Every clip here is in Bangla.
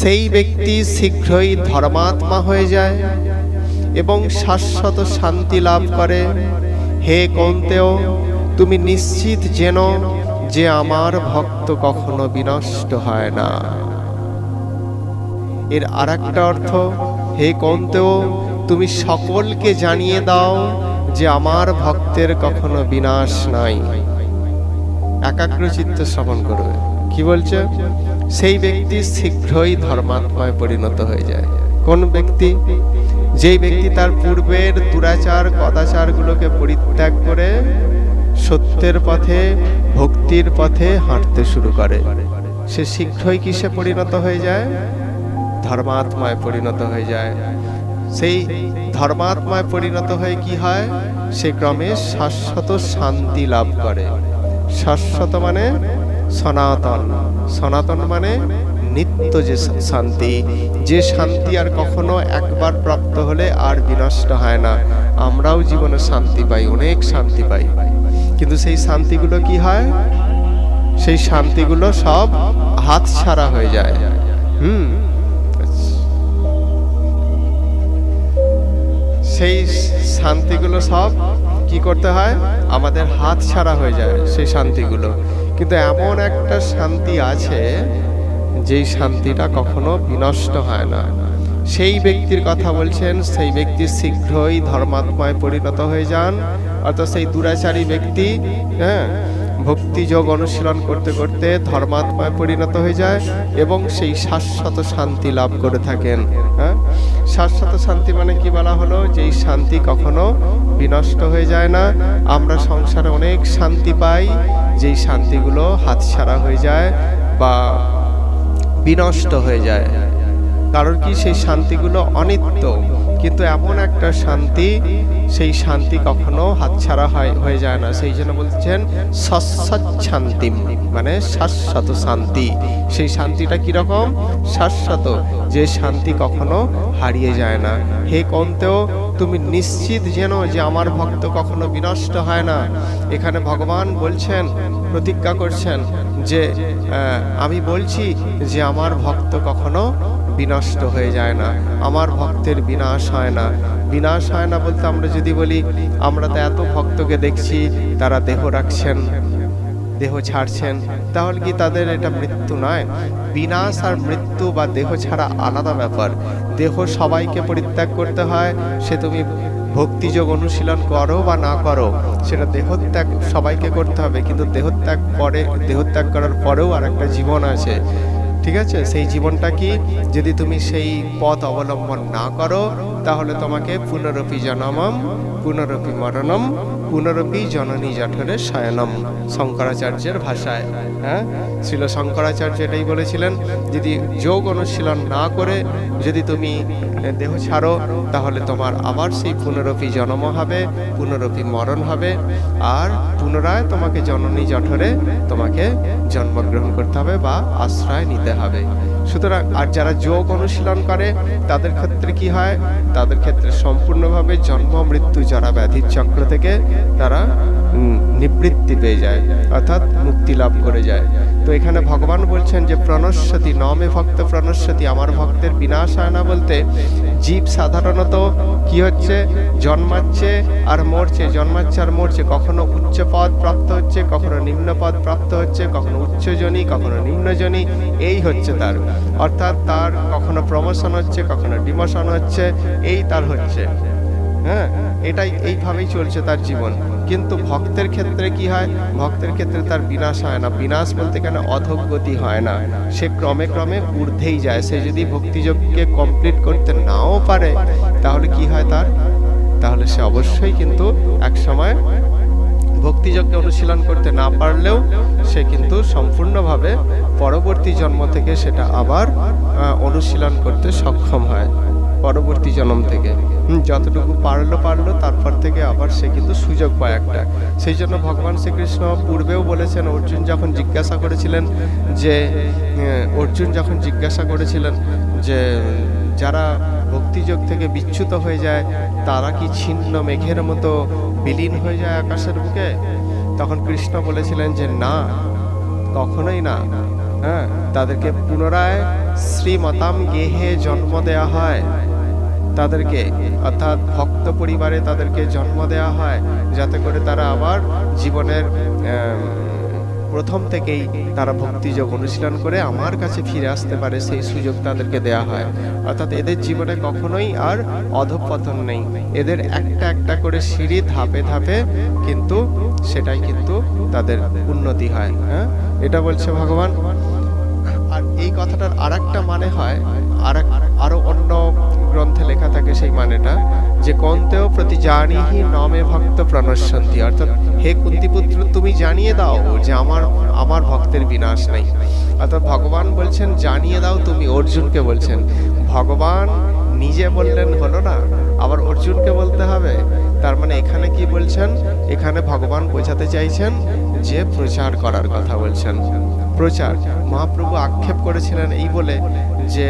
সেই ব্যক্তি শীঘ্রই ধর্মাত্মা হয়ে যায় এবং শাশ্বত শান্তি লাভ করে। হে কৌন্তেয়, তুমি নিশ্চিত জেনো যে আমার ভক্ত কখনো বিনষ্ট হয় না। এর আরেকটা অর্থ, হে কৌন্তেয়, তুমি সকলকে জানিয়ে দাও যে আমার ভক্তের কখনো বিনাশ নাই। একাগ্র চিত্তে শ্রবণ করবে। কি বলছে? সেই ব্যক্তি শীঘ্রই ধর্মাত্মায় পরিণত হয়ে যায়। কোন ব্যক্তি? যেই ব্যক্তি তার পূর্বের দুরাচার কদাচারগুলোকে পরিত্যাগ করে সত্যের পথে, ভক্তির পথে হাঁটতে শুরু করে, সে শীঘ্রই কিসে পরিণত হয়ে যায়? ধর্মাত্মায় পরিণত হয়ে যায়। সেই ধর্মাত্মায় পরিণত হয়ে কি হয়? সে ক্রমে শাশ্বত শান্তি লাভ করে। শাশ্বত মানে সনাতন, সনাতন মানে নিত্য যে শান্তি, যে শান্তি আর কখনো একবার প্রাপ্ত হলে আর বিনষ্ট হয় না। আমরাও জীবনে শান্তি পাই, অনেক শান্তি পাই, কিন্তু সেই শান্তিগুলো কি হয়? সেই শান্তিগুলো সব হাতছাড়া হয়ে যায়। সেই শান্তিগুলো সব কি করতে হয়? আমাদের হাত ছাড়া হয়ে যায় সেই শান্তিগুলো। কিন্তু এমন একটা শান্তি আছে যেই শান্তিটা কখনো বিনষ্ট হয় না। সেই ব্যক্তির কথা বলছেন, সেই ব্যক্তি শীঘ্রই ধর্মাত্মায় পরিণত হয়ে যান। অর্থাৎ সেই দুরাচারী ব্যক্তি ভক্তি যোগ অনুশীলন করতে করতে ধর্মাত্মায় পরিণত হয়ে যায় এবং সেই শাশ্বত শান্তি লাভ করে থাকেন। শাশ্বত শান্তি মানে কি বলা হলো? যেই শান্তি কখনো বিনষ্ট হয়ে যায় না। আমরা সংসারে অনেক শান্তি পাই, যেই শান্তিগুলো হাতছাড়া হয়ে যায় বা বিনষ্ট হয়ে যায়। কারণ কি? সেই শান্তিগুলো অনিত্য। কিন্তু এমন একটা শান্তি, সেই শান্তি কখনো হাতছাড়া হয়ে যায় না। সেই জন্য বলছেন শাশ্বত শান্তি, মানে শাশ্বত শান্তি। সেই শান্তিটা কিরকম? শাশ্বত, যে শান্তি কখনো হারিয়ে যায় না। হে কৌন্তেয়, তুমি নিশ্চিত জেনো যে আমার ভক্ত কখনো বিনষ্ট হয় না। এখানে ভগবান বলছেন, প্রতিজ্ঞা করছেন যে আমি বলছি যে আমার ভক্ত কখনো বিনষ্ট হয়ে যায় না, আমার ভক্তের বিনাশ হয় না। বিনাশ হয় না বলতে আমরা যদি বলি, আমরা তো এত ভক্তকে দেখছি তারা দেহ রাখছেন, দেহ ছাড়ছেন, তাহলে কি তাদের এটা মৃত্যু নয়? বিনাশ আর মৃত্যু বা দেহ ছাড়া আলাদা ব্যাপার। দেহ সবাইকে পরিত্যাগ করতে হয়, সে তুমি ভক্তিযোগ অনুশীলন করো বা না করো, সেটা দেহত্যাগ সবাইকে করতে হবে। কিন্তু দেহত্যাগ করার পরেও আর একটা জীবন আছে, ঠিক আছে? সেই জীবনটা কি? যদি তুমি সেই পথ অবলম্বন না করো, তাহলে তোমাকে পুনরপি জনমম পুনরপি মরণম পুনরপি জননী জঠরে শয়নম, শঙ্করাচার্যের ভাষায়। শ্রীল শঙ্করাচার্য এটাই বলেছিলেন, যদি যোগ অনুশীলন না করে যদি তুমি দেহ ছাড়ো, তাহলে তোমার আবার সেই পুনরপি জন্ম হবে, পুনরপি মরণ হবে, আর পুনরায় তোমাকে জননী জঠরে তোমাকে জন্মগ্রহণ করতে হবে বা আশ্রয় নিতে হবে। সুতরাং আর যারা যোগ অনুশীলন করে তাদের ক্ষেত্রে কি হয়? তাদের ক্ষেত্রে সম্পূর্ণভাবে জন্ম মৃত্যু জরা ব্যাধির চক্র থেকে তারা নিবৃত্তি পেয়ে যায়, অর্থাৎ মুক্তি লাভ করে যায়। তো এখানে ভগবান বলছেন যে প্রণশ্যতি নমে ভক্ত প্রণশ্যতি, আমার ভক্তের বিনাশ হয় না বলতে জীব সাধারণত কি হচ্ছে? জন্মাচ্ছে আর মরছে, জন্মাচ্ছে আর মরছে। কখনো উচ্চ পদ প্রাপ্ত হচ্ছে, কখনো নিম্ন পদ প্রাপ্ত হচ্ছে, কখনো উচ্চজনী, কখনো নিম্নজনী, এই হচ্ছে তার। অর্থাৎ তার কখনো প্রমোশন হচ্ছে, কখনো ডিমোশন হচ্ছে, এই তার হচ্ছে। এটাই এইভাবেই চলছে তার জীবন। কিন্তু ভক্তের ক্ষেত্রে কি হয়? ভক্তের ক্ষেত্রে তার বিনাশ হয় না। বিনাশ বলতে কেন? অধোগতি হয় না, সে ক্রমে ক্রমে ঊর্ধ্বেই যায়। সে যদি ভক্তিযোগকে কমপ্লিট করতে নাও পারে, তাহলে কি হয় তার? তাহলে সে অবশ্যই কিন্তু এক সময় ভক্তিযজ্ঞে অনুশীলন করতে না পারলেও সে কিন্তু সম্পূর্ণভাবে পরবর্তী জন্ম থেকে সেটা আবার অনুশীলন করতে সক্ষম হয়। পরবর্তী জন্ম থেকে যতটুকু পারলো তারপর থেকে আবার সে কিন্তু সুযোগ পায় একটা। সেই জন্য ভগবান শ্রীকৃষ্ণ পূর্বেও বলেছেন, অর্জুন যখন জিজ্ঞাসা করেছিলেন যে যারা ভক্তিযোগ থেকে বিচ্যুত হয়ে যায় তারা কি ছিন্ন মেঘের মতো বিলীন হয়ে যায় আকাশের বুকে? তখন কৃষ্ণ বলেছিলেন যে না, কখনোই না। তাদেরকে পুনরায় শ্রীমতাম গেহে জন্ম দেয়া হয় তাদেরকে, অর্থাৎ ভক্ত পরিবারে তাদেরকে জন্ম দেয়া হয়, যাতে করে তারা আবার জীবনের প্রথম থেকেই তারা ভক্তিযোগ অনুশীলন করে আমার কাছে ফিরে আসতে পারে, সেই সুযোগ তাদেরকে দেয়া হয়। অর্থাৎ এদের জীবনে কখনোই আর অধঃপতন নেই, এদের একটা একটা করে সিঁড়ি ধাপে ধাপে কিন্তু সেটাই কিন্তু তাদের উন্নতি হয়। হ্যাঁ, এটা বলছে ভগবান। আর এই কথাটার আরেকটা মানে হয়, আরো অন্য গ্রন্থে লেখা থাকে সেই মানেটা, যে কন্তেও প্রতি জানিহি নমে ভক্ত প্রণশ্যন্তি, অর্থাৎ হে কুন্তিপুত্র তুমি জানিয়ে দাও যে আমার ভক্তের বিনাশ নেই। অর্থাৎ ভগবান বলছেন জানিয়ে দাও তুমি, অর্জুনকে বলছেন। ভগবান নিজে বললেন হলো না, আবার অর্জুনকে বলতে হবে। তার মানে এখানে কি বলছেন, এখানে ভগবান বোঝাতে চাইছেন যে প্রচার করার কথা বলছেন। প্রচার, মহাপ্রভু আক্ষেপ করেছিলেন এই বলে যে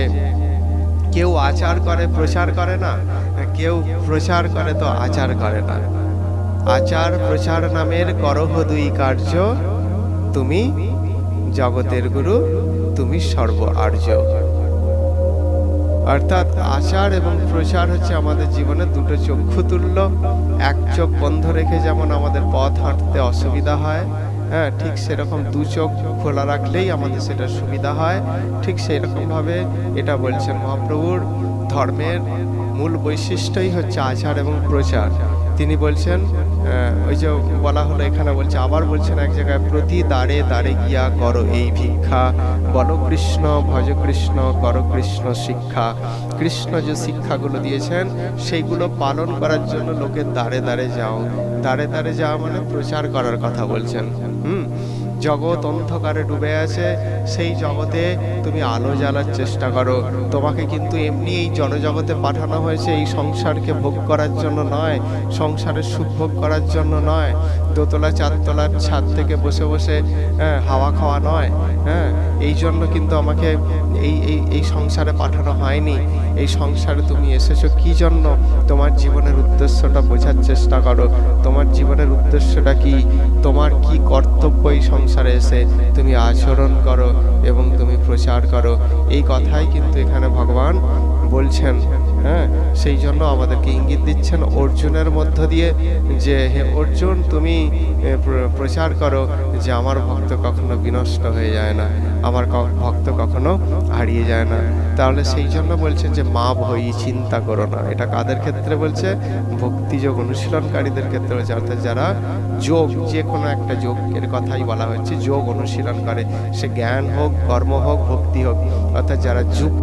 কেউ আচার করে প্রচার করে না, কেউ প্রচার করে তো আচার করে না। আচার প্রচার নামের করহ দুই কার্য, তুমি জগতের গুরু, তুমি সর্ব আর্য। অর্থাৎ আচার এবং প্রচার হচ্ছে আমাদের জীবনে দুটো চক্ষু তুল্য। এক চোখ বন্ধ রেখে যেমন আমাদের পথ হাঁটতে অসুবিধা হয়, হ্যাঁ, ঠিক সেরকম দু চোখ খোলা রাখলেই আমাদের সেটা সুবিধা হয়। ঠিক সেরকম ভাবে এটা বলছেন মহাপ্রভুর ধর্মের মূল বৈশিষ্ট্যই হচ্ছে আচার এবং প্রচার। তিনি বলছেন, ওই যে বলা হলো এখানে বলছে, আবার বলছেন এক জায়গায়, প্রতি দ্বারে দ্বারে গিয়া করো এই ভিক্ষা, বলো কৃষ্ণ ভজ কৃষ্ণ করো কৃষ্ণ শিক্ষা। কৃষ্ণ যে শিক্ষাগুলো দিয়েছেন সেইগুলো পালন করার জন্য লোকের দ্বারে দ্বারে যাও। দ্বারে দ্বারে যাওয়া মানে প্রচার করার কথা বলছেন। জগৎ অন্ধকারে ডুবে আছে, সেই জগতে তুমি আলো জ্বালার চেষ্টা করো। তোমাকে কিন্তু এমনি এই জড়জগতে পাঠানো হয়েছে এই সংসারকে ভোগ করার জন্য নয়, সংসারের সুখ ভোগ করার জন্য নয়, দোতলা চারতলার ছাদ থেকে বসে বসে হাওয়া খাওয়া নয়। হ্যাঁ, এই জন্য কিন্তু আমাকে এই সংসারে পাঠানো হয়নি। এই সংসারে তুমি এসেছো কি জন্য? তোমার জীবনের উদ্দেশ্যটা বোঝার চেষ্টা করো। তোমার জীবনের উদ্দেশ্যটা কি? তোমার কি কর্তব্য এই সংসারে এসে? তুমি আচরণ করো এবং তুমি প্রচার করো। এই কথাই কিন্তু এখানে ভগবান বলছেন। হ্যাঁ, সেই জন্য আমাদেরকে ইঙ্গিত দিচ্ছেন অর্জুনের মধ্য দিয়ে যে হে অর্জুন, তুমি প্রচার করো যে আমার ভক্ত কখনো বিনষ্ট হয়ে যায় না, আমার ভক্ত কখনো হারিয়ে যায় না। তাহলে সেই জন্য বলছেন যে মা ভয়ই, চিন্তা করো না। এটা কাদের ক্ষেত্রে বলছে? ভক্তিযোগ অনুশীলনকারীদের ক্ষেত্রে বলছে, অর্থাৎ যারা যোগ, যে কোনো একটা যোগের কথাই বলা হচ্ছে, যোগ অনুশীলন করে, সে জ্ঞান হোক, কর্ম হোক, ভক্তি হোক, অর্থাৎ যারা যুক্ত